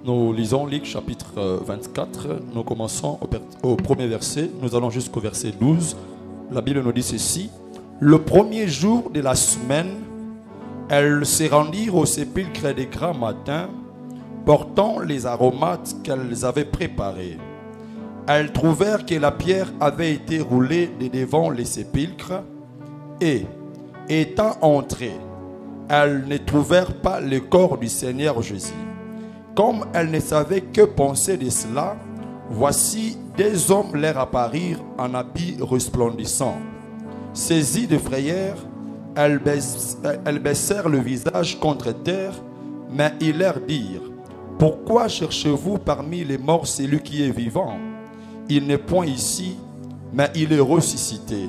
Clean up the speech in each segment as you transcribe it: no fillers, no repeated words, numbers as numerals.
Nous lisons Luc chapitre 24. Nous commençons au premier verset. Nous allons jusqu'au verset 12. La Bible nous dit ceci. Le premier jour de la semaine, elles se rendirent au sépulcre des grands matins, portant les aromates qu'elles avaient préparés. Elles trouvèrent que la pierre avait été roulée de devant les sépulcres et, étant entrées, elles ne trouvèrent pas le corps du Seigneur Jésus. Comme elles ne savaient que penser de cela, voici des hommes leur apparurent en habits resplendissants. Saisies de frayeur, elles baissèrent le visage contre terre, mais ils leur dirent: pourquoi cherchez-vous parmi les morts celui qui est vivant? Il n'est point ici, mais il est ressuscité.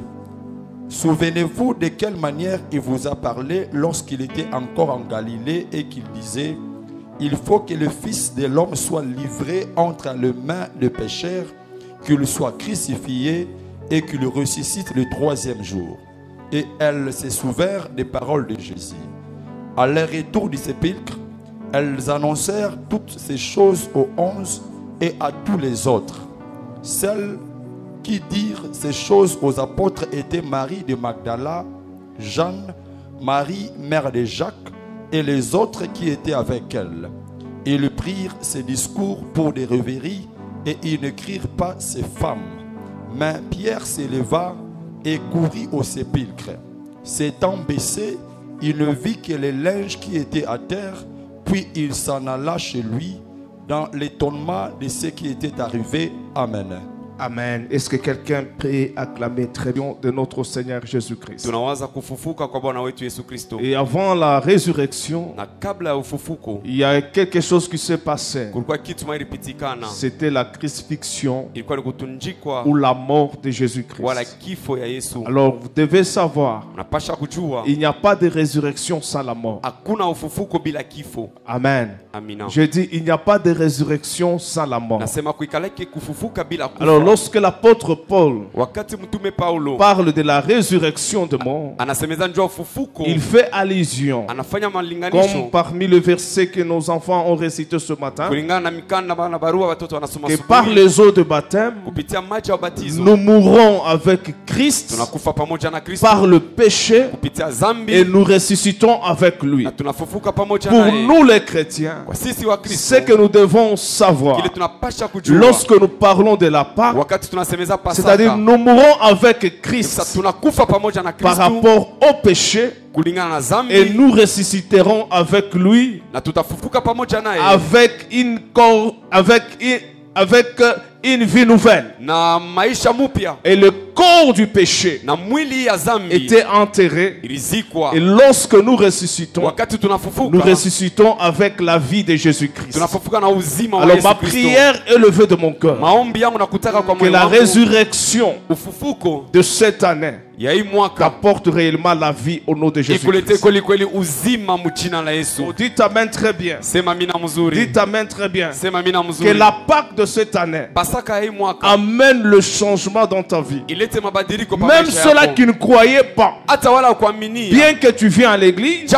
Souvenez-vous de quelle manière il vous a parlé lorsqu'il était encore en Galilée et qu'il disait: il faut que le Fils de l'homme soit livré entre les mains des pécheurs, qu'il soit crucifié et qu'il ressuscite le troisième jour. Et elles se souvinrent des paroles de Jésus. À leur retour du sépulcre, elles annoncèrent toutes ces choses aux 11 et à tous les autres. Celles qui dirent ces choses aux apôtres étaient Marie de Magdala, Jeanne, Marie, mère de Jacques, et les autres qui étaient avec elle. Ils prirent ces discours pour des rêveries et ils ne crurent pas ces femmes. Mais Pierre s'éleva et courut au sépulcre. S'étant baissé, il ne vit que les linges qui étaient à terre, puis il s'en alla chez lui dans l'étonnement de ce qui était arrivé. Amen. Amen. Est-ce que quelqu'un peut acclamer très bien de notre Seigneur Jésus-Christ? Et avant la résurrection, il y a quelque chose qui s'est passé. C'était la crucifixion ou la mort de Jésus-Christ. Alors vous devez savoir, il n'y a pas de résurrection sans la mort. Amen. Je dis, il n'y a pas de résurrection sans la mort. Alors lorsque l'apôtre Paul parle de la résurrection de mort, il fait allusion, comme parmi les versets que nos enfants ont récités ce matin, que par les eaux de baptême, nous mourrons avec Christ par le péché et nous ressuscitons avec lui. Pour nous les chrétiens, c'est que nous devons savoir, lorsque nous parlons de la Pâque, c'est-à-dire nous mourons avec Christ par rapport au péché et nous ressusciterons avec lui avec une vie nouvelle. Et le corps du péché était enterré. Et lorsque nous ressuscitons avec la vie de Jésus-Christ. Alors ma prière est levée de mon cœur, que la résurrection de cette année apporte réellement la vie au nom de Jésus-Christ. Dites Amen très bien. Dites Amen très bien. Que la Pâque de cette année amène le changement dans ta vie. Même ceux-là qui ne croyaient pas, bien que tu viens à l'église,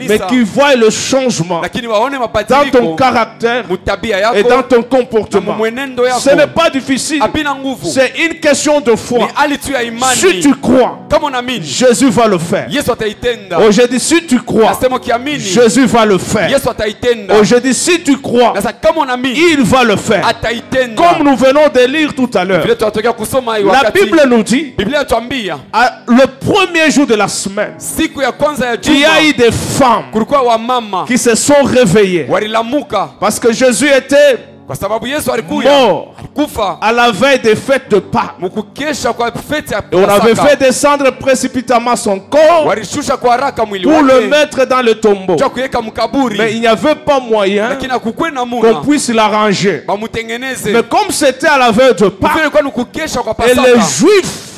mais qui voient le changement dans ton caractère et dans ton comportement. Ce n'est pas difficile. C'est une question de foi. Si tu crois, Jésus va le faire. Oh, je dis si tu crois, Jésus va le faire. Oh, je dis si tu crois, il va le faire. Comme nous venons de lire tout à l'heure, la Bible nous dit, le premier jour de la semaine, il y a eu des femmes qui se sont réveillées parce que Jésus était mort à la veille des fêtes de Pâques. Et on avait fait descendre précipitamment son corps pour le mettre dans le tombeau. Mais il n'y avait pas moyen qu'on puisse l'arranger. Mais comme c'était à la veille de Pâques, et les Juifs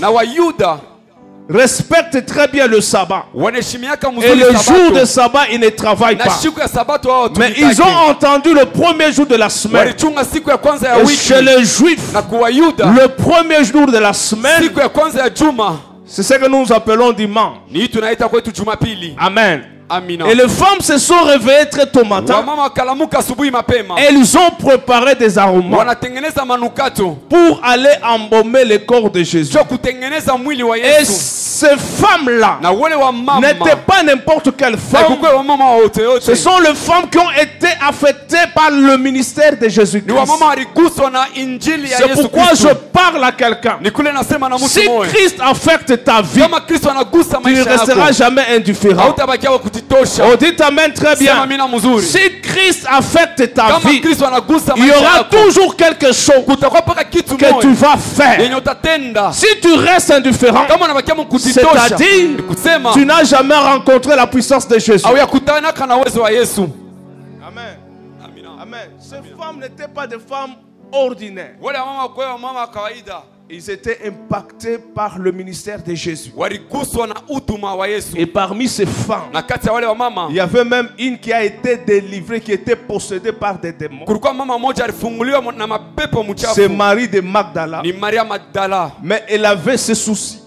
respectent très bien le sabbat. Et le jour de sabbat, ils ne travaillent pas. Mais ils ont entendu le premier jour de la semaine. Et chez les Juifs, le premier jour de la semaine, c'est ce que nous appelons dimanche. Amen. Et les femmes se sont réveillées très tôt matin. Elles ont préparé des aromas pour aller embaumer le corps de Jésus. Et ces femmes-là n'étaient pas n'importe quelle femme. Ce sont les femmes qui ont été affectées par le ministère de Jésus-Christ. C'est pourquoi je parle à quelqu'un. Si Christ affecte ta vie, tu ne resteras jamais indifférent. On dit amen très bien. Si Christ affecte ta vie, il y aura toujours quelque chose que tu vas faire. Si tu restes indifférent, c'est-à-dire tu n'as jamais rencontré la puissance de Jésus. Amen. Amen. Ces femmes n'étaient pas des femmes ordinaires. Ils étaient impactés par le ministère de Jésus. Et parmi ces femmes, il y avait même une qui a été délivrée, qui était possédée par des démons. C'est Marie de Magdala. Mais elle avait ce souci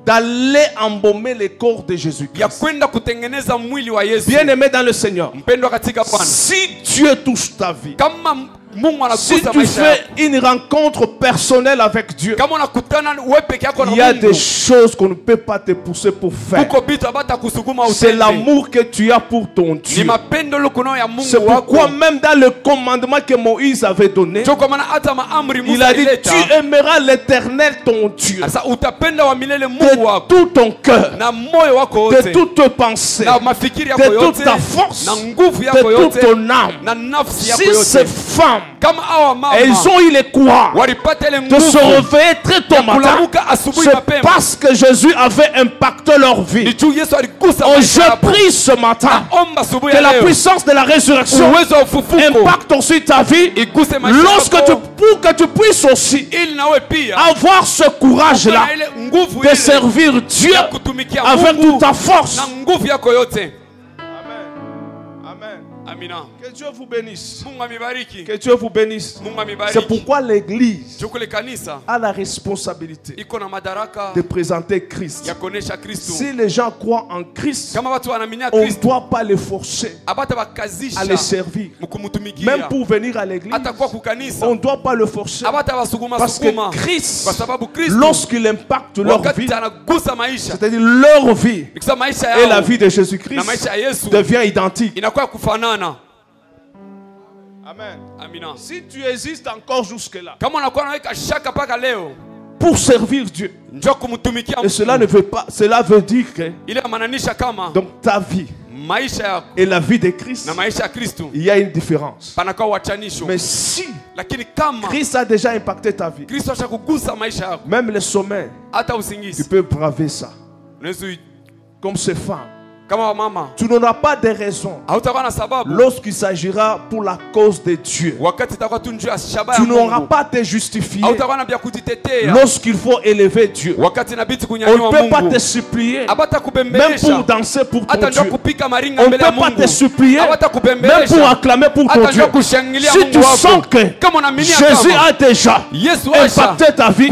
d'aller embaumer le corps de Jésus-Christ. Bien-aimé dans le Seigneur, si Dieu touche ta vie, si tu fais une rencontre personnelle avec Dieu, il y a des choses qu'on ne peut pas te pousser pour faire. C'est l'amour que tu as pour ton Dieu. C'est pourquoi même dans le commandement que Moïse avait donné, il a dit: tu aimeras l'Éternel ton Dieu de tout ton cœur, de toute ta pensée, de toute ta force, de toute ton âme. Si ces femmes, elles ont eu le courage de se réveiller très tôt matin, c'est parce que Jésus avait impacté leur vie. Je prie ce matin que la puissance de la résurrection impacte aussi ta vie, pour que tu puisses aussi avoir ce courage-là de servir Dieu avec toute ta force. Que Dieu vous bénisse. Que Dieu vous bénisse. C'est pourquoi l'Église a la responsabilité de présenter Christ. Si les gens croient en Christ, on ne doit pas les forcer à les servir. Même pour venir à l'Église, on ne doit pas le forcer. Parce que Christ, lorsqu'il impacte leur vie, c'est-à-dire leur vie et la vie de Jésus-Christ, devient identique. Amen. Si tu existes encore jusque-là pour servir Dieu, et cela ne veut pas, cela veut dire que donc ta vie et la vie de Christ, il y a une différence. Mais si Christ a déjà impacté ta vie, même les sommets, tu peux braver ça. Comme ces femmes. Tu n'auras pas de raison lorsqu'il s'agira pour la cause de Dieu. Tu n'auras pas à te justifier lorsqu'il faut élever Dieu. On ne peut pas te supplier même pour danser pour ton Dieu. On ne peut pas te supplier même pour acclamer pour ton Dieu. Si tu sens que Jésus a déjà impacté ta vie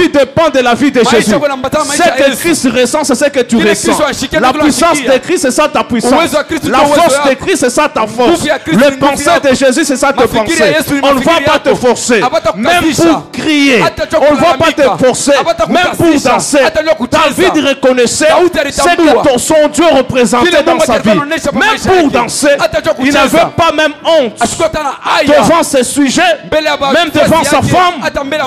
dépend de la vie de Jésus. Ce que Christ ressent, c'est ce que tu ressens. La puissance de Christ, c'est ça ta puissance. La force de Christ, c'est ça ta force. Les pensées de Jésus, c'est ça tes pensées. On ne va pas te forcer. Même pour crier, on ne va pas te forcer. Même pour danser, David reconnaissait ce que son Dieu représentait dans sa vie. Même pour danser, il n'avait pas même honte devant ses sujets, même devant sa femme.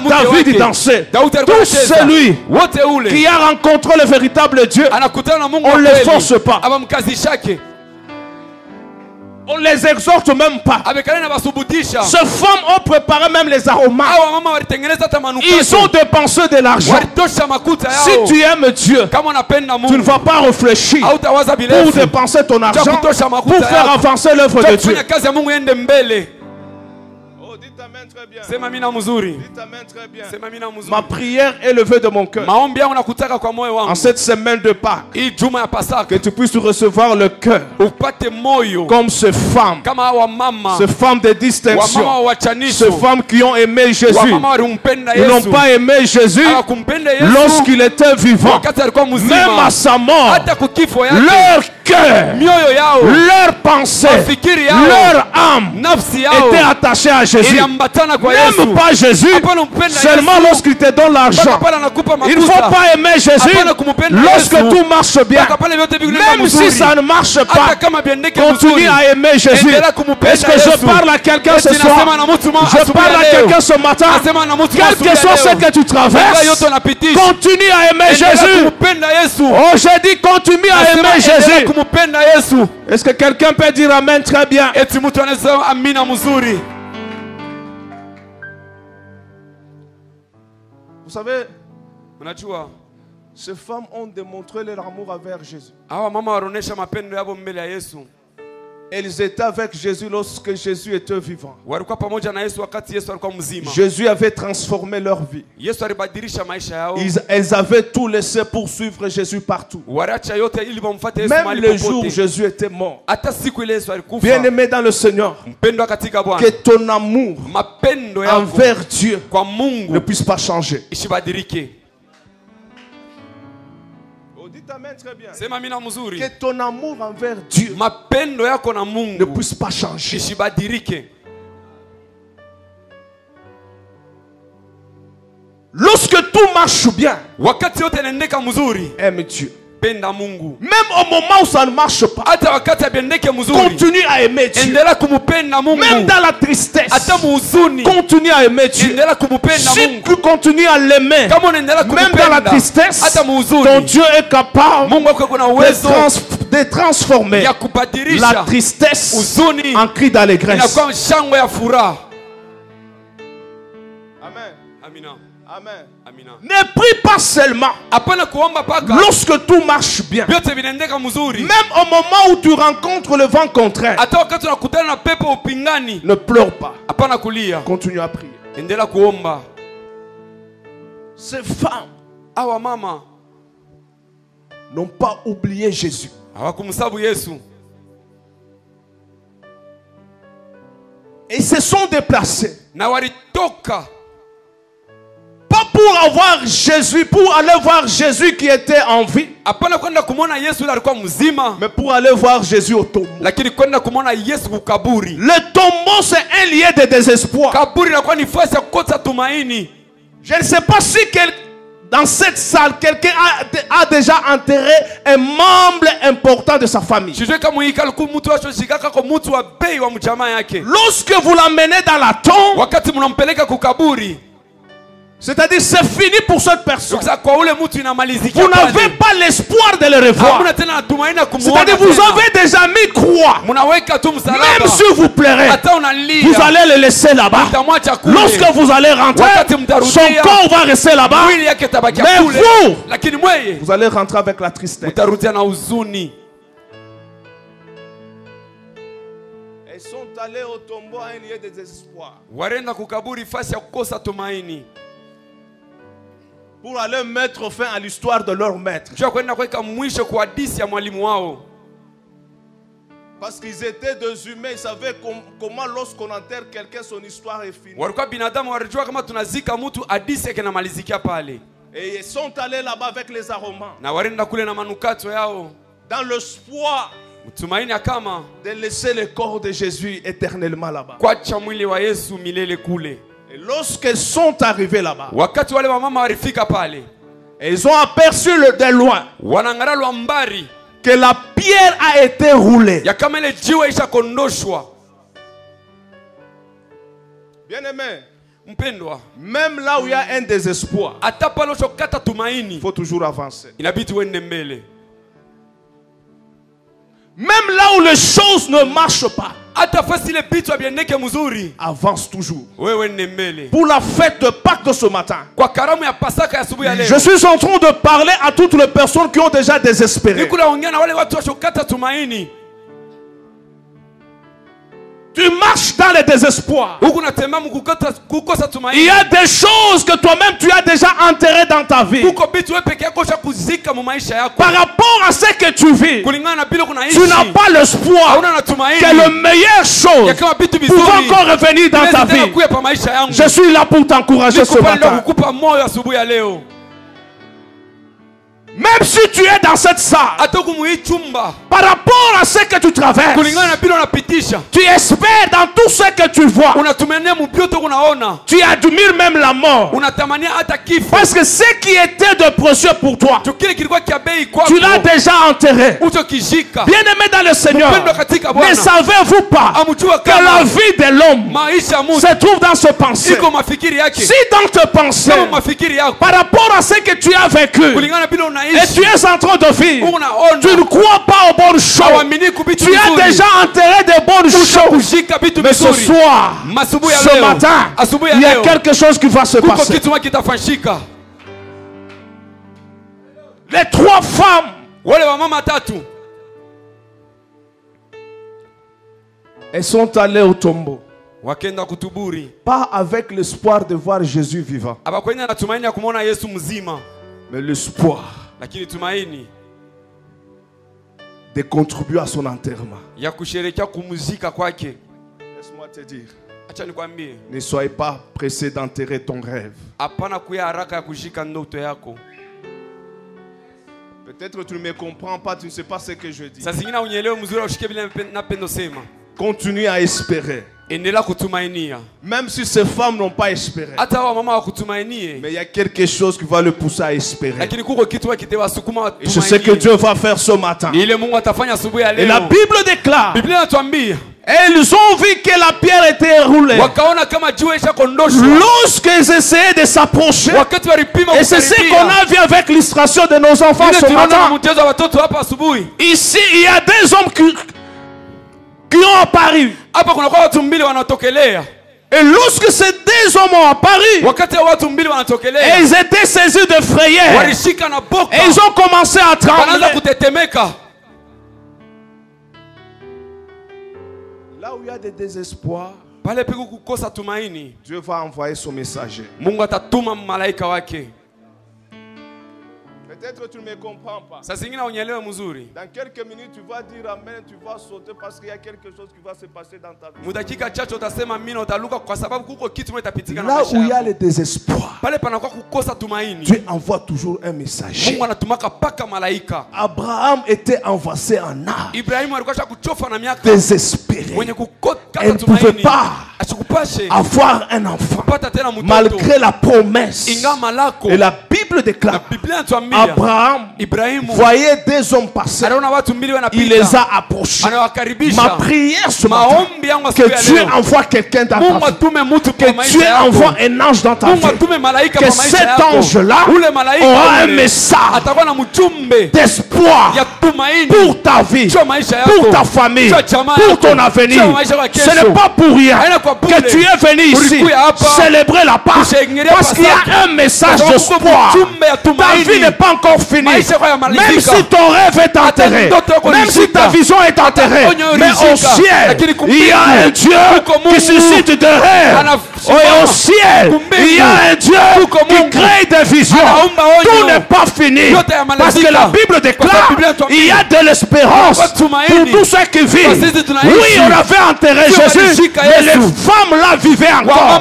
David dansait. Tout celui qui a rencontré le véritable Dieu, on ne les force pas. On les exhorte même pas. Ces femmes ont préparé même les aromas. Ils ont dépensé de l'argent. Si tu aimes Dieu, tu ne vas pas réfléchir pour dépenser ton argent pour faire avancer l'œuvre de Dieu. Oh, dites amen amen très bien. Sema mina mzuri. Dites amen très bien. Sema mina mzuri. Ma prière est levée de mon cœur. Maombi yangu nakutaka kwa moyo wangu. En cette semaine de Pâques. Hii juma ya Pasaka. Que tu puisses recevoir le cœur. Upate moyo. Comme ces femmes. Kama wa mama. Ces femmes de distinction. Wa mama wachanisho. Ces femmes qui ont aimé Jésus. Wa mama walimpenda Yesu. Ils n'ont pas aimé Jésus lorsqu'il était vivant. Même à sa mort. Leur cœur, leur pensée, leur âme était attachée à Jésus. N'aime pas Jésus seulement lorsqu'il te donne l'argent. Il ne faut pas aimer Jésus lorsque tout marche bien. Même si ça ne marche pas, continue à aimer Jésus. Est-ce que je parle à quelqu'un ce soir? Je parle à quelqu'un ce matin. Quel que soit ce que tu traverses, continue à aimer Jésus. Oh, j'ai dit continue à aimer Jésus. Est-ce que quelqu'un peut dire amen très bien? Vous savez, ces femmes ont démontré leur amour envers Jésus. Elles étaient avec Jésus lorsque Jésus était vivant. Jésus avait transformé leur vie. Elles avaient tout laissé pour suivre Jésus partout. Même le jour où Jésus était mort. Bien-aimé dans le Seigneur, que ton amour envers Dieu ne puisse pas changer. Amen, très bien. Que ton amour envers Dieu ne puisse pas changer. Lorsque tout marche bien, aime Dieu. Même au moment où ça ne marche pas, continue à aimer Dieu. Même dans la tristesse, continue à aimer Dieu. Si tu continues à l'aimer, même dans la tristesse, ton Dieu est capable de transformer la tristesse en cri d'allégresse. Amen. Ne prie pas seulement lorsque tout marche bien. Même au moment où tu rencontres le vent contraire, ne pleure pas. Continue à prier. Ces femmes n'ont pas oublié Jésus. Et se sont déplacés. Pas pour avoir Jésus, pour aller voir Jésus qui était en vie, mais pour aller voir Jésus au tombeau. Le tombeau, c'est un lieu de désespoir. Je ne sais pas si dans cette salle, quelqu'un a déjà enterré un membre important de sa famille. Lorsque vous l'amenez dans la tombe, c'est-à-dire c'est fini pour cette personne. Vous n'avez pas l'espoir de le revoir. C'est-à-dire vous avez déjà mis croix. Même si vous pleurez, vous allez le laisser là-bas. Lorsque vous allez rentrer, son corps va rester là-bas. Mais vous allez rentrer avec la tristesse. Elles sont allées au tombeau à un lieu de désespoir. Pour aller mettre fin à l'histoire de leur maître. Parce qu'ils étaient des humains, ils savaient comment lorsqu'on enterre quelqu'un, son histoire est finie. Et ils sont allés là-bas avec les aromas. Dans l'espoir de laisser le corps de Jésus éternellement là-bas. Et lorsqu'ils sont arrivés là-bas, ils ont aperçu de loin que la pierre a été roulée. Bien-aimé, même là où il y a un désespoir, il faut toujours avancer. Même là où les choses ne marchent pas, avance toujours. Pour la fête de Pâques de ce matin, je suis en train de parler à toutes les personnes qui ont déjà désespéré. Tu marches marches dans le désespoir, il y a des choses que toi-même tu as déjà enterrées dans ta vie. Par rapport à ce que tu vis, tu n'as pas l'espoir que les meilleures choses pouvant encore revenir dans ta vie. Je suis là pour t'encourager ce matin. Même si tu es dans cette salle, par rapport à ce que tu traverses, tu espères dans tout ce que tu vois. Tu admires même la mort. Parce que ce qui était de précieux pour toi, tu l'as déjà enterré. Bien-aimé dans le Seigneur, ne savez-vous pas que la vie de l'homme se trouve dans ce pensée? Si dans tes pensées, par rapport à ce que tu as vécu, et tu es en train de vivre, tu ne crois pas aux bonnes choses. Tu as déjà enterré de bonnes choses. Mais ce soir, ce matin, il y a quelque chose qui va se passer. Les trois femmes, elles sont allées au tombeau, pas avec l'espoir de voir Jésus vivant, mais l'espoir de contribuer à son enterrement. Laisse-moi te dire, ne soyez pas pressé d'enterrer ton rêve. Peut-être tu ne me comprends pas, tu ne sais pas ce que je dis. Continue à espérer. Même si ces femmes n'ont pas espéré, mais il y a quelque chose qui va le pousser à espérer. Et c'est ce que Dieu va faire ce matin. Et la Bible déclare, elles ont vu que la pierre était roulée lorsqu'ils essayaient de s'approcher. Et c'est ce qu'on a vu avec l'illustration de nos enfants ce matin. Ici, il y a des hommes qui ont apparu. Et lorsque ces deux hommes ont apparu, ils étaient saisis de frayeur. Et ils ont commencé à trembler. Là où il y a des désespoirs, Dieu va envoyer son messager. Peut-être tu ne me comprends pas. Dans quelques minutes, tu vas dire Amen, tu vas sauter parce qu'il y a quelque chose qui va se passer dans ta vie. Là où il y a le désespoir, Dieu envoie toujours un messager. Abraham était envahi en âme, désespéré. Il ne pouvait pas avoir un enfant malgré la promesse. Et la Bible déclare, Abraham voyait des hommes passer, il les a approchés. Ma prière ce matin, que Dieu envoie quelqu'un dans ta vie, que Dieu envoie un ange dans ta vie, que cet ange-là aura un message d'espoir pour ta vie, pour ta famille, pour ton avenir. Ce n'est pas pour rien que tu es venu ici célébrer la Pâque, parce qu'il y a un message d'espoir. Ta vie n'est pas encore finie. Même si ton rêve est enterré, même si ta vision est enterrée, mais au ciel, il y a un Dieu qui suscite des rêves. Et au ciel, il y a un Dieu qui crée des visions. Tout n'est pas fini. Parce que la Bible déclare, il y a de l'espérance pour tous ceux qui vivent. Oui, on avait enterré Jésus, mais les femmes là vivaient encore.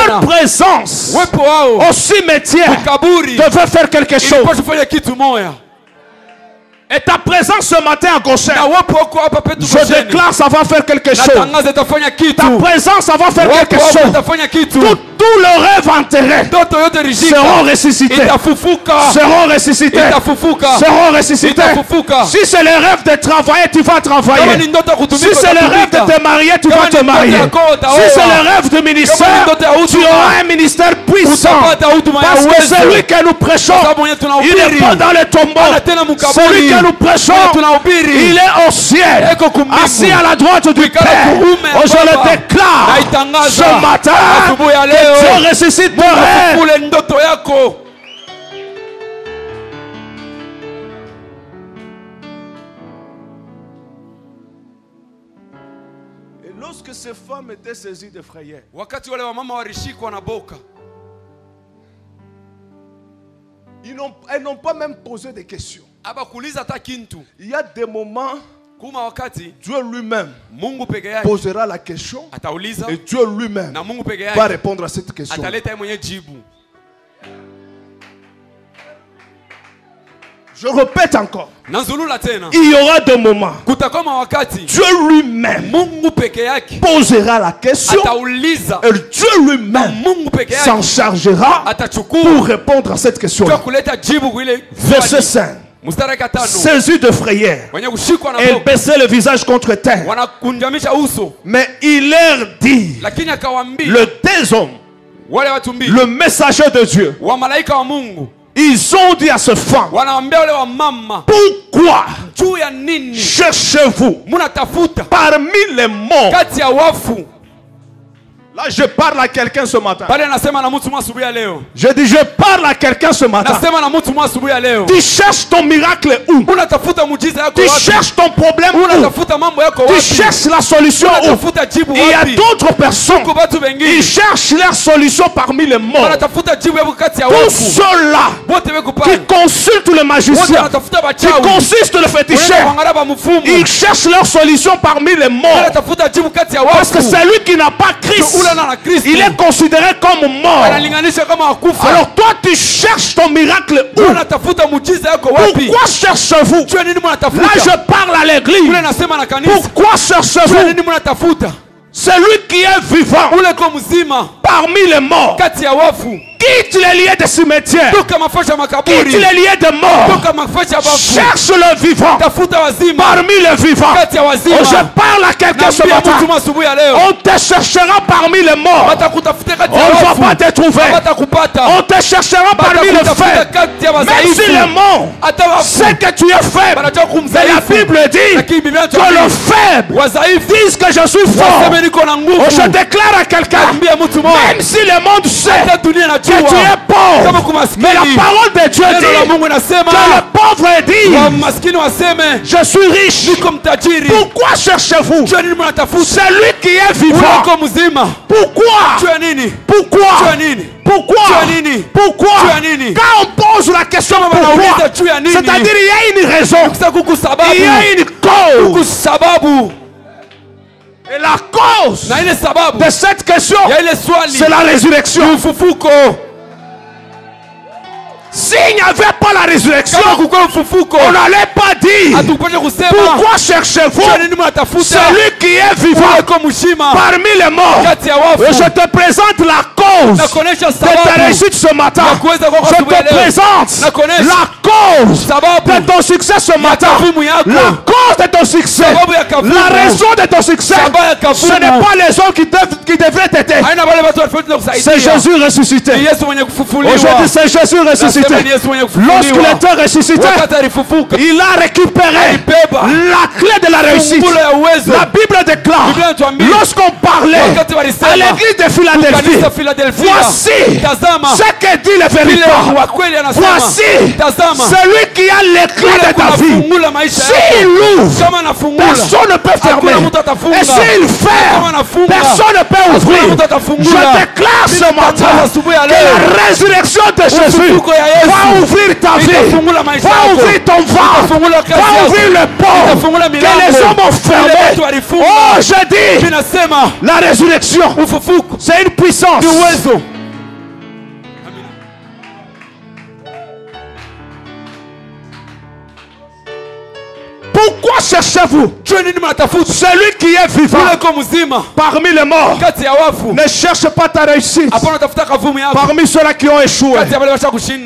Leur présence au cimetière devait faire quelque chose. Et ta présence ce matin à Goshen, je déclare, ça va faire quelque chose. Ta présence, ça va faire quelque chose. Tous les rêves enterrés seront ressuscités. Seront ressuscités. Seront ressuscités. Si c'est le rêve de travailler, tu vas travailler. Si c'est le rêve de te marier, tu vas te marier. Si c'est le rêve de ministère, tu auras un ministère puissant. Parce que celui que nous prêchons, il n'est pas dans le tombeau. Celui que nous prêchons, il est au ciel, assis à la droite du Père. Je le déclare ce matin, que Dieu ressuscite ton rêve. lorsque ces femmes étaient saisies de frayeur, elles n'ont pas même posé des questions. Il y a des moments, Dieu lui-même posera la question et Dieu lui-même va répondre à cette question. Je répète encore. Il y aura des moments. Dieu lui-même posera la question et Dieu lui-même s'en chargera pour répondre à cette question. Verset 5. Saisi de frayeur, elle baissait le visage contre terre. Mais il leur dit, le deux hommes, le messager de Dieu, ils ont dit à ce femme, pourquoi cherchez-vous parmi les morts? Là, je parle à quelqu'un ce matin. Je dis, je parle à quelqu'un ce matin. Tu cherches ton miracle où? Tu cherches ton problème où? Tu cherches la solution où? Il y a d'autres personnes qui cherchent leur solution parmi les morts. Tous ceux-là qui consultent le magicien, qui consultent le féticheur, ils cherchent leur solution parmi les morts. Parce que celui qui n'a pas Christ, il est considéré comme mort. Alors toi tu cherches ton miracle où? Pourquoi cherchez-vous? Là je parle à l'église. Pourquoi cherchez-vous? Celui qui est vivant parmi les morts quitte les lieux de cimetière, quitte les lieux de mort, cherche le vivant parmi les vivants. Oh, je parle à quelqu'un ce matin. On te cherchera parmi les morts, on ne va pas te trouver. On te cherchera parmi les faibles, même si les morts c'est que tu es faible. Mais la Bible dit que le faible disent que je suis fort. Oh, je déclare à quelqu'un, même si le monde sait que tu es pauvre, mais la parole de Dieu dit que le pauvre dit, je suis riche. Pourquoi cherchez-vous celui qui est vivant? Pourquoi? Quand on pose la question pourquoi, c'est-à-dire il y a une raison, il y a une cause. Et la cause de cette question, c'est la résurrection. S'il n'y avait pas la résurrection, on n'allait pas dire pourquoi cherchez-vous celui qui est vivant parmi les morts. Et je te présente la cause de ta réussite ce matin. Je te présente la cause de ton succès ce matin. La cause de ton succès, la raison de ton succès, ce n'est pas les hommes qui devraient t'aider. C'est Jésus ressuscité. Aujourd'hui c'est Jésus ressuscité. Lorsqu'il était ressuscité, il a récupéré la clé de la réussite. La Bible déclare, lorsqu'on parlait à l'église de Philadelphie, voici ce que dit le véritable. Voici celui qui a les clés de ta vie. S'il ouvre, personne ne peut fermer. Et s'il ferme, personne ne peut ouvrir. Je déclare ce matin que la résurrection de Jésus va ouvrir ta vie, va ouvrir ton ventre, va ouvrir le port que les hommes ont fermé. Oh, je dis, la résurrection, c'est une puissance. Pourquoi cherchez-vous celui qui est vivant parmi les morts? Ne cherche pas ta réussite parmi ceux-là qui ont échoué.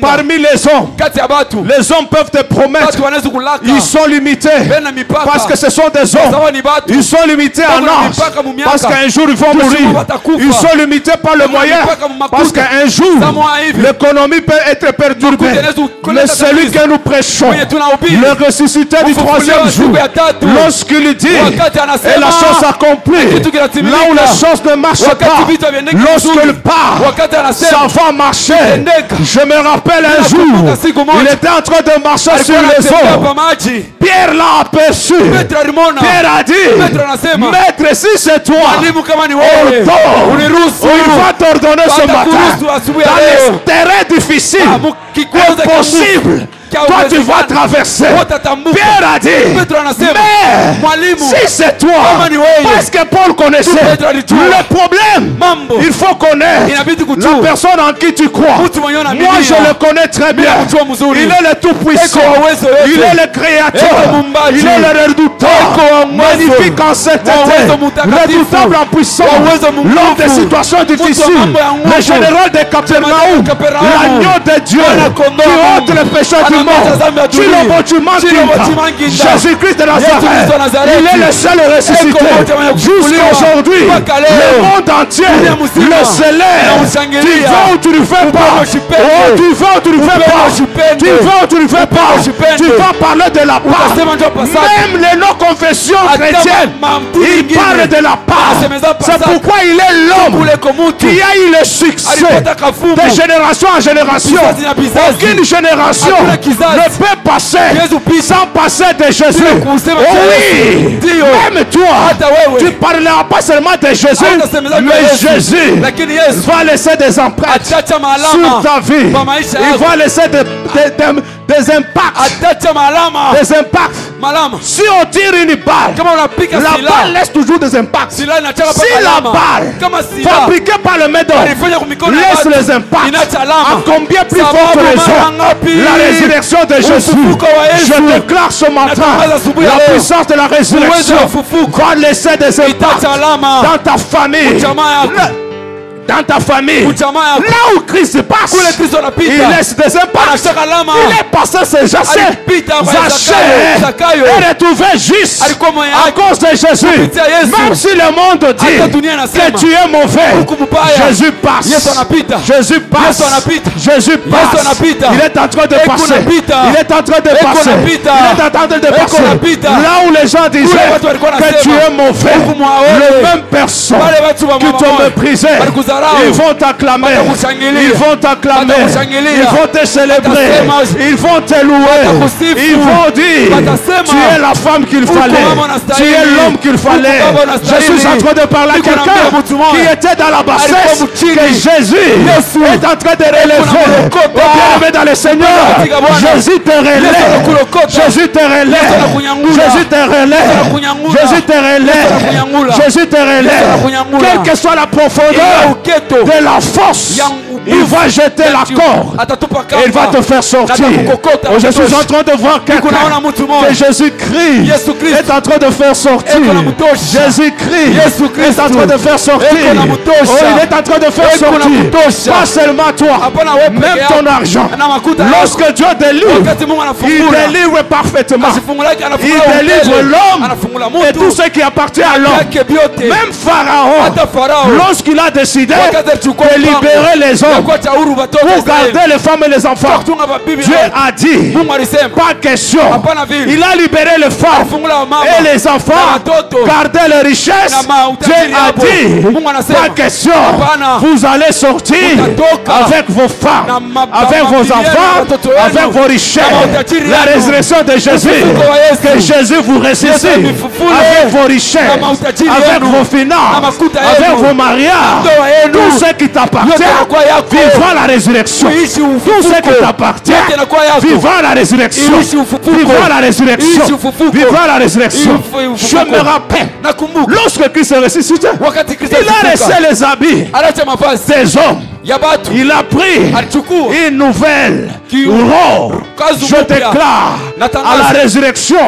Parmi les hommes peuvent te promettre, ils sont limités parce que ce sont des hommes. Ils sont limités en âge parce qu'un jour ils vont mourir. Ils sont limités par le moyen parce qu'un jour l'économie peut être perturbée. Mais celui que nous prêchons, le ressuscité du troisième troisième jour, lorsqu'il dit, et la chose s'accomplit, là où la chose ne marche pas, lorsqu'il part, ça va marcher. Je me rappelle un jour, il était en train de marcher sur les eaux. Pierre l'a aperçu. Pierre a dit, Maître, si c'est toi, il va t'ordonner ce matin. Dans les terrains difficiles, impossible, toi tu vas traverser. Pierre a dit, mais si c'est toi, parce que Paul connaissait le problème, il faut connaître la personne en qui tu crois. Moi je le connais très bien. Il est le tout-puissant, il est le créateur, il est le redoutant, magnifique en cette terre, redoutable en puissance, l'homme des situations difficiles, le général de Capernaum, l'agneau de Dieu qui ôte le péché du monde. Tu le bâtiment Jésus-Christ de Nazareth, il est le seul ressuscité. Jusqu'à aujourd'hui, le monde entier le célèbre. Tu vas ou tu ne fais pas. Oh, tu vas ou tu ne fais pas. Tu vas ou tu ne fais pas. Tu vas parler de la part. Même les non-confessions chrétiennes, ils parlent de la part. C'est pourquoi il est l'homme qui a eu le succès de génération en génération. Aucune génération ne peut passer sans passer de Jésus. Oh oui, même toi, tu ne parleras pas seulement de Jésus, mais Jésus va laisser des empreintes sur ta vie. Il va laisser des impacts. Des impacts. Si on tire une balle, la balle laisse toujours des impacts. Si la balle fabriquée par le médecin laisse les impacts, à combien plus forte raison la résurrection de Jésus. Je déclare ce matin la puissance de la résurrection va laisser des impacts dans ta famille. Dans ta famille, là où Christ passe, il laisse des impacts. Il est passé ses Zachée est retrouvé juste à cause de Jésus. Même si le monde dit que tu es mauvais, Jésus passe. Jésus passe. Jésus passe. Il est en train de passer. Il est en train de passer. Il est en train de passer. Là où les gens disaient que tu es mauvais, les mêmes personnes qui t'ont méprisé, ils vont t'acclamer, ils vont t'acclamer, ils vont te célébrer, ils vont te louer, ils vont dire tu es la femme qu'il fallait, tu es l'homme qu'il fallait. Je suis en train de parler à quelqu'un qui était dans la bassesse, que Jésus est en train de relever. Bien-aimé dans le Seigneur, Jésus te relève, Jésus te relève, Jésus te relève, Jésus te relève, Jésus te relève. Quelle que soit la profondeur de la force, il va jeter la corde et il va te faire sortir. Oh, je suis en train de voir quelqu'un que Jésus-Christ est en train de faire sortir. Jésus-Christ est en train de faire sortir. Oh, il est en train de faire sortir. Pas seulement toi, même ton argent. Lorsque Dieu délivre, il délivre parfaitement. Il délivre l'homme et tout ce qui appartient à l'homme. Même Pharaon, lorsqu'il a décidé de libérer les hommes pour garder les femmes et les enfants, Dieu a dit pas question. Il a libéré les femmes et les enfants, garder les richesses. Dieu a dit pas question. Vous allez sortir avec vos femmes, avec vos enfants, avec vos richesses. La résurrection de Jésus, que Jésus vous ressuscite avec vos richesses, avec vos finances, avec vos mariages, tout ce qui t'appartient, vivant la résurrection. Tout ce qui t'appartient, vivant la résurrection. Vivant la résurrection. Vivant la résurrection. Je me rappelle, lorsque Christ est ressuscité, il a laissé les habits des hommes. Il a pris une nouvelle robe. Je déclare à la résurrection,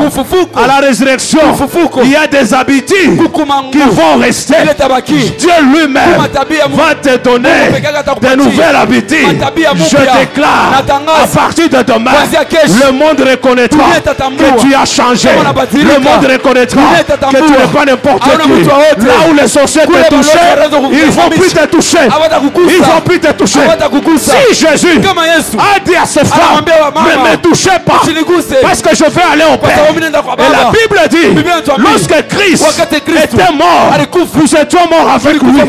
il y a des habitudes qui vont rester. Dieu lui-même va te donner de nouvelles habitudes. Je déclare à partir de demain, le monde reconnaîtra que tu as changé. Le monde reconnaîtra que tu n'es pas n'importe qui. Là où les sorciers te touchaient, ils ne vont plus te toucher. Ils vont pu te toucher. Si Jésus a dit à ces femmes, ne me touchez pas, parce que je vais aller au Père. Et la Bible dit, lorsque Christ était mort, nous étions morts avec lui.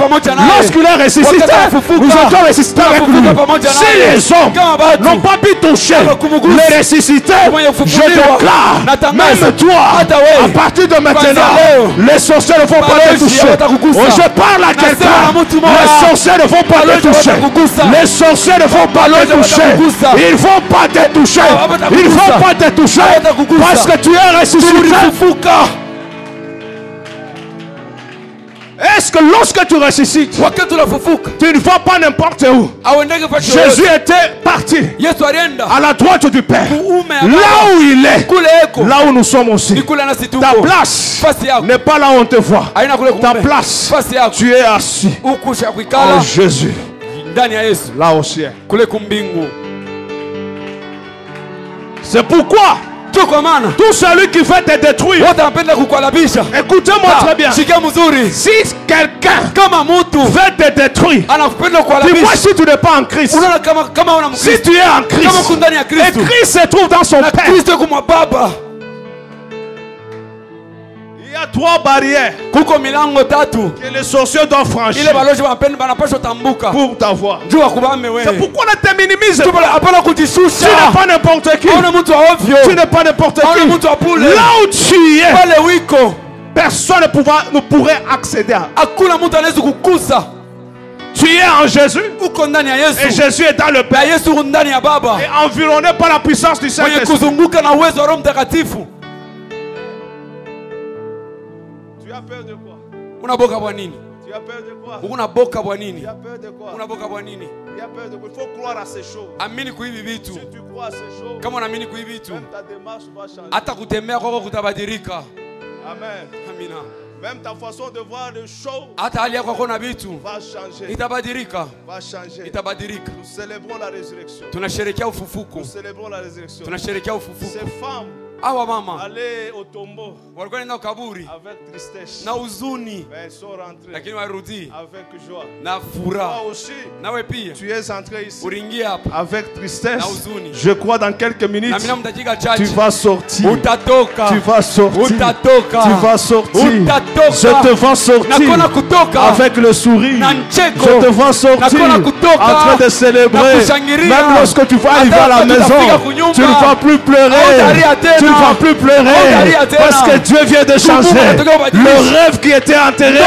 Lorsqu'il est ressuscité, nous étions ressuscités avec lui. Si les hommes n'ont pas pu toucher les ressuscités, je déclare, même toi, à partir de maintenant, les sorciers ne vont pas te toucher. Je parle à quelqu'un, les sorciers ne vont pas te toucher. Les sorciers ne vont pas te toucher. Ils ne vont pas te toucher. Ils ne vont pas te toucher parce que tu es ressuscité. Est-ce que lorsque tu ressuscites, tu ne vas pas n'importe où? Jésus était parti à la droite du Père. Là où il est, là où nous sommes aussi. Ta place n'est pas là où on te voit. Ta place, tu es assis en Jésus. Là aussi. C'est pourquoi tout celui qui veut te détruire, écoutez-moi très bien. Si quelqu'un veut te détruire, dis-moi si tu n'es pas en Christ. Si tu es en Christ et Christ se trouve dans son Père, il y a 3 barrières que les sorciers doivent franchir pour t'avoir. C'est pourquoi ne te minimise pas. Tu n'es pas n'importe qui. Tu n'es pas n'importe qui. Là où tu es, personne ne pourrait accéder à. Tu es en Jésus et Jésus est dans le Père et environné par la puissance du Saint-Esprit. Tu as peur de quoi? Tu as peur de quoi? Tu as peur de quoi? Il faut croire à ces choses. Si tu crois à ces choses, même ta démarche va changer. Amen. Même ta façon de voir les choses va changer. Va changer. Nous célébrons la résurrection. Nous célébrons la résurrection. Ces femmes aller au tombeau avec tristesse, mais elles sont rentrées avec joie. Toi aussi, tu es entré ici avec tristesse. Je crois dans quelques minutes tu vas sortir. Tu vas sortir. Tu vas sortir. Je te vois sortir avec le sourire. Je te vois sortir en train de célébrer. Même lorsque tu vas arriver à la maison, tu ne vas plus pleurer. Tu ne vas plus pleurer parce que Dieu vient de changer. Le rêve qui était enterré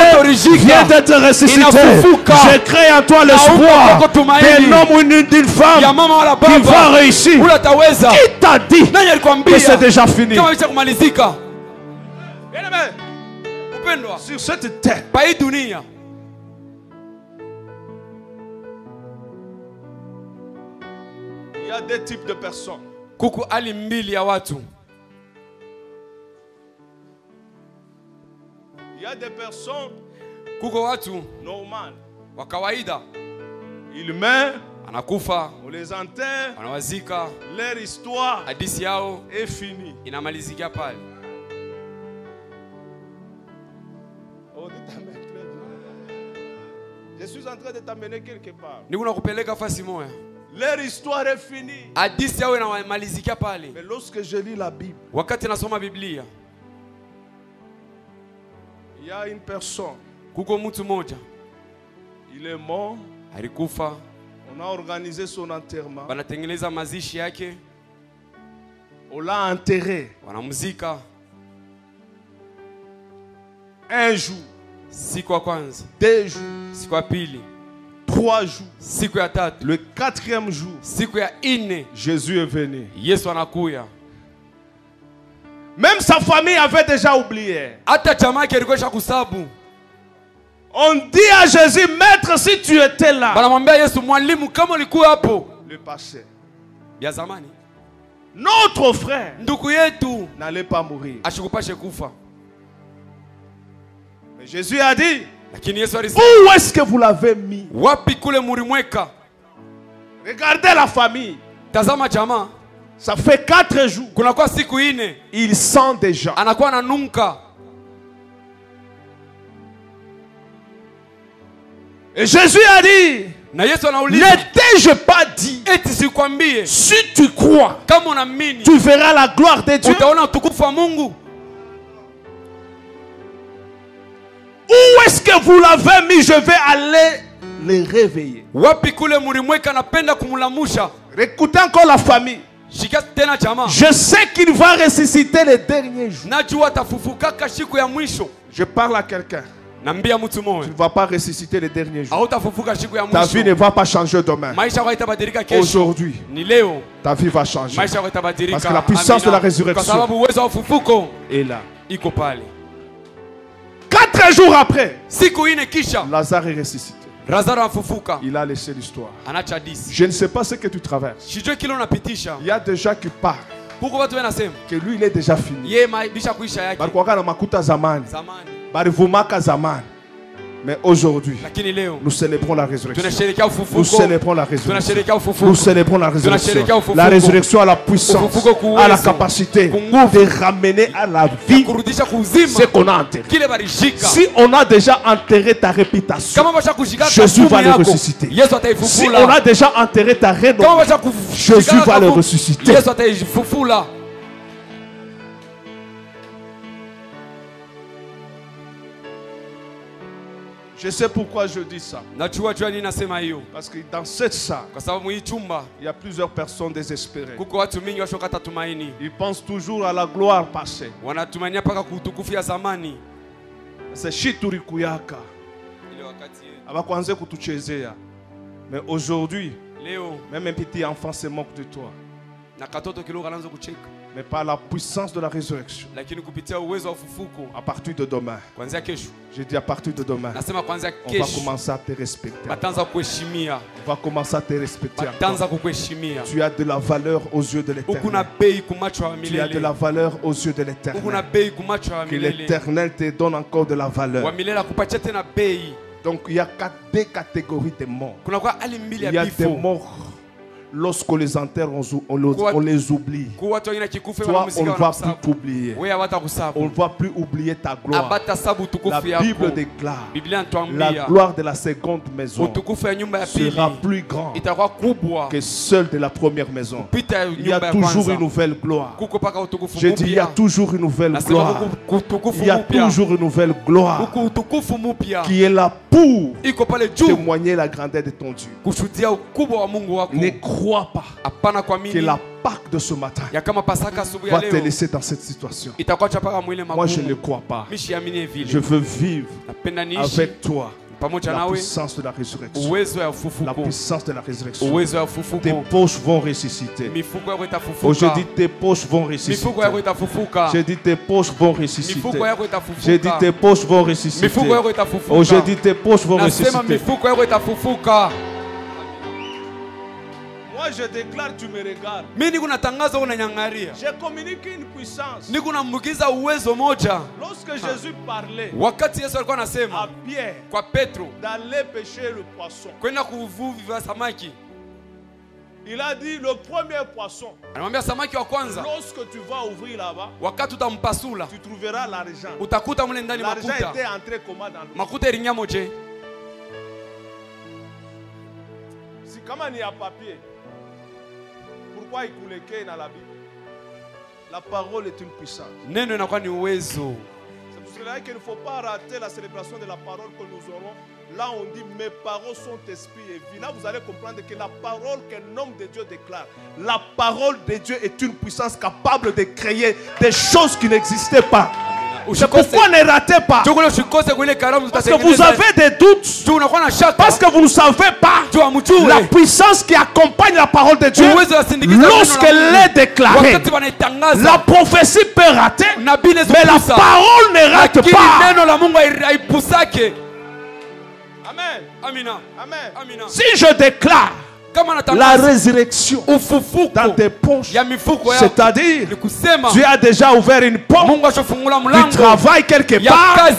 vient d'être ressuscité. Je crée en toi l'espoir d'un homme ou d'une femme qui va réussir. Qui t'a dit que c'est déjà fini? Sur cette terre, il y a deux types de personnes. Il y a des personnes normales. Ils meurent, on les enterre, leur histoire est finie. Oh, je suis en train de t'amener quelque part. Leur histoire est finie. Mais lorsque je lis la Bible, il y a une personne. Il est mort. On a organisé son enterrement. On l'a enterré. Un jour. 2 jours. 3 jours. Le 4e jour, Jésus est venu. Même sa famille avait déjà oublié. On dit à Jésus, Maître, si tu étais là. Le passé. Notre frère n'allait pas mourir. Mais Jésus a dit, où est-ce que vous l'avez mis? Regardez la famille. Ça fait 4 jours. Il sent déjà. Et Jésus a dit, N'ai-je pas dit? Si tu crois, tu verras la gloire de Dieu. Où est-ce que vous l'avez mis? Je vais aller les réveiller. Écoutez encore la famille. Je sais qu'il va ressusciter les derniers jours. Je parle à quelqu'un. Tu ne vas pas ressusciter les derniers jours. Ta vie ne va pas changer demain. Aujourd'hui, ta vie va changer. Parce que la puissance de la résurrection est là. 4 jours après, Lazare est ressuscité. Il a laissé l'histoire. Je ne sais pas ce que tu traverses. Il y a des gens qui parlent que lui il est déjà fini. Mais aujourd'hui, nous célébrons la résurrection. Nous célébrons la résurrection. Nous célébrons la résurrection. La résurrection a la puissance, a la capacité de ramener à la vie ce qu'on a enterré. Si on a déjà enterré ta réputation, Jésus va le ressusciter. Si on a déjà enterré ta renommée, Jésus va le ressusciter. Je sais pourquoi je dis ça. Parce que dans cette salle, il y a plusieurs personnes désespérées. Ils pensent toujours à la gloire passée. C'est Shituri Kuyaka. Mais aujourd'hui, même un petit enfant se moque de toi. Mais par la puissance de la résurrection, à partir de demain, je dis à partir de demain, on va commencer à te respecter. On va commencer à te respecter. Tu as de la valeur aux yeux de l'Éternel. Tu as de la valeur aux yeux de l'Éternel. Que l'Éternel te donne encore de la valeur. Donc il y a deux catégories de morts. Il y a des morts. Lorsqu'on les enterre, on les oublie. Toi, on ne va plus t'oublier. On ne va plus oublier ta gloire. La Bible déclare la gloire de la seconde maison sera plus grande que celle de la première maison. Il y a toujours une nouvelle gloire. Je dis, il y a toujours une nouvelle gloire. Il y a toujours une nouvelle gloire qui est là pour témoigner la grandeur de ton Dieu. Ne crois pas que la Pâque de ce matin va te laisser dans cette situation. Moi je ne le crois pas. Je veux vivre avec toi la puissance de la résurrection. La puissance de la résurrection. Tes poches vont ressusciter. Oh, je dis tes poches vont ressusciter. Je dis tes poches vont ressusciter. Je dis tes poches vont ressusciter. Oh, je dis tes poches vont ressusciter. Moi je déclare, tu me regardes. J'ai communiqué une puissance. Lorsque Jésus parlait à Pierre d'aller pêcher le poisson, il a dit le premier poisson. Lorsque tu vas ouvrir là-bas, tu trouveras l'argent. L'argent était entré comment dans l'eau? Si comme il y a papier, pourquoi il coule dans la Bible? La parole est une puissance. C'est pour cela qu'il ne faut pas rater la célébration de la parole que nous aurons. Là on dit mes paroles sont esprit et vie. Là vous allez comprendre que la parole qu'un homme de Dieu déclare, la parole de Dieu est une puissance capable de créer des choses qui n'existaient pas. C'est pourquoi ne ratez pas. Parce que vous avez des doutes. Parce que vous ne savez pas la puissance qui accompagne la parole de Dieu. Lorsqu'elle est déclarée, la prophétie peut rater, mais la parole ne rate pas. Amen. Amen. Si je déclare la résurrection dans tes poches, c'est-à-dire tu as déjà ouvert une porte, tu travailles quelque part, là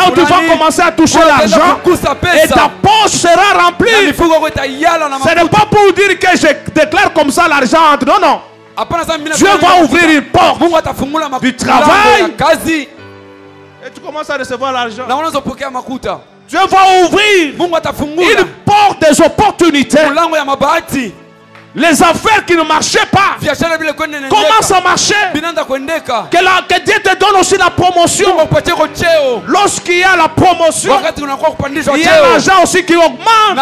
où tu vas commencer à toucher l'argent et ta poche sera remplie. Ce n'est pas pour dire que je déclare comme ça l'argent entre. Non, non. Dieu va ouvrir une porte du travail et tu commences à recevoir l'argent. Dieu va ouvrir une porte des opportunités d'opportunité, les affaires qui ne marchaient pas commencent à marcher. Que Dieu te donne aussi la promotion. Lorsqu'il y a la promotion, il y a l'argent aussi qui augmente. Il ne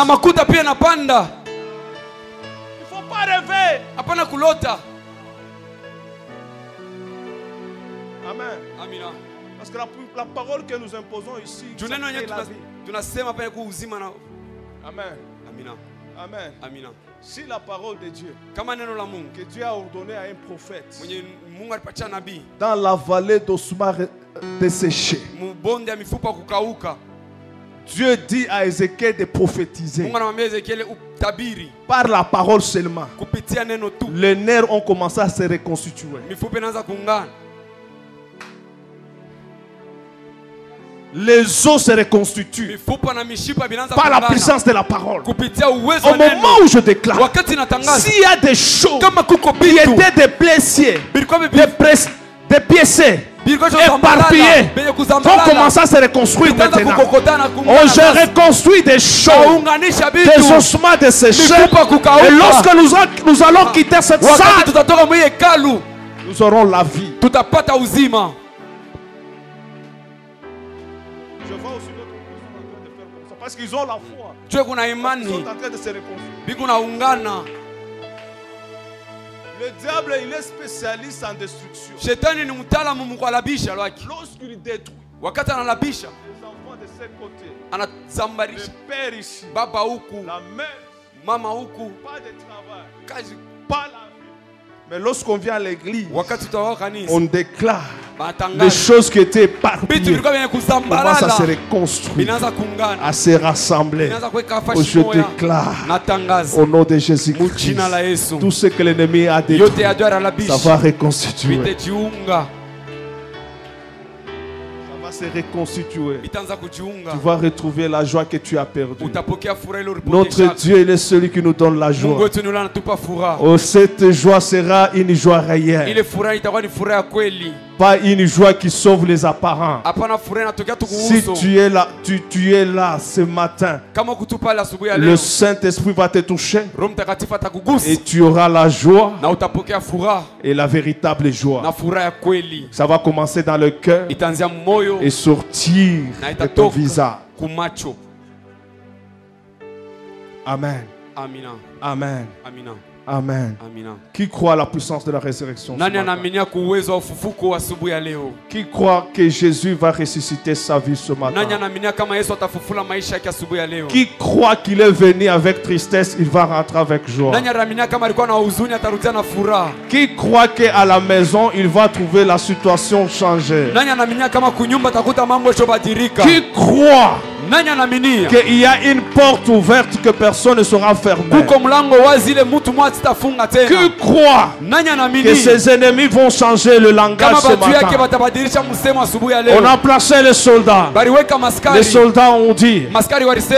faut pas rêver. Amen. Parce que la parole que nous imposons ici, c'est la vie. Amen. Amen. Si la parole de Dieu que Dieu a ordonné à un prophète dans la vallée d'Osma desséchée, Dieu dit à Ézéchiel de prophétiser par la parole seulement. Les nerfs ont commencé à se reconstituer. Les os se reconstituent par la puissance de la parole. Au moment où je déclare, s'il y a des choses qui étaient des blessés, des piécés, éparpillés, vont commencer à se reconstruire maintenant. Je reconstruis des choses, des ossements desséchés. Et lorsque nous allons quitter cette salle, nous aurons la vie. Parce qu'ils ont la foi. Ils sont en train de se reconstruire. Le diable, il est spécialiste en destruction. Lorsqu'il détruit les enfants de ce côté, le père ici, la mère, pas de travail, pas la vie. Mais lorsqu'on vient à l'église, on déclare les choses qui étaient éparpillées commencent à se reconstruire, à se rassembler. Je déclare au nom de Jésus-Christ, tout ce que l'ennemi a détruit, ça va reconstituer. Se reconstituer. Tu vas retrouver la joie que tu as perdue. Notre Dieu, il est celui qui nous donne la joie. Oh, cette joie sera une joie réelle. Pas une joie qui sauve les apparents. Si tu es là, tu es là ce matin, le Saint-Esprit va te toucher et tu auras la joie et la véritable joie. Ça va commencer dans le cœur et sortir de ton visage. Amen. Amen. Amen. Qui croit à la puissance de la résurrection? Qui croit que Jésus va ressusciter sa vie ce matin? Qui croit qu'il est venu avec tristesse, il va rentrer avec joie? Qui croit qu'à la maison, il va trouver la situation changée? Qui croit qu'il y a une porte ouverte que personne ne sera fermé? Qui croit que ses ennemis vont changer le langage ce matin? On a placé les soldats. Les soldats ont dit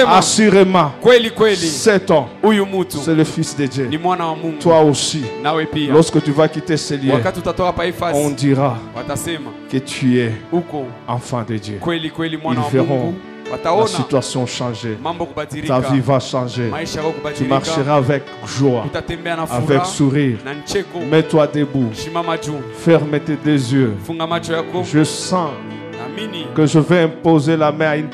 assurément, cet homme, c'est le Fils de Dieu. Toi aussi, lorsque tu vas quitter ce lieu, on dira que tu es enfant de Dieu. Ils verront la situation changer. Ta vie va changer. Tu marcheras avec joie, avec sourire. Mets-toi debout. Ferme tes deux yeux. Je sens que je vais imposer la main à une personne.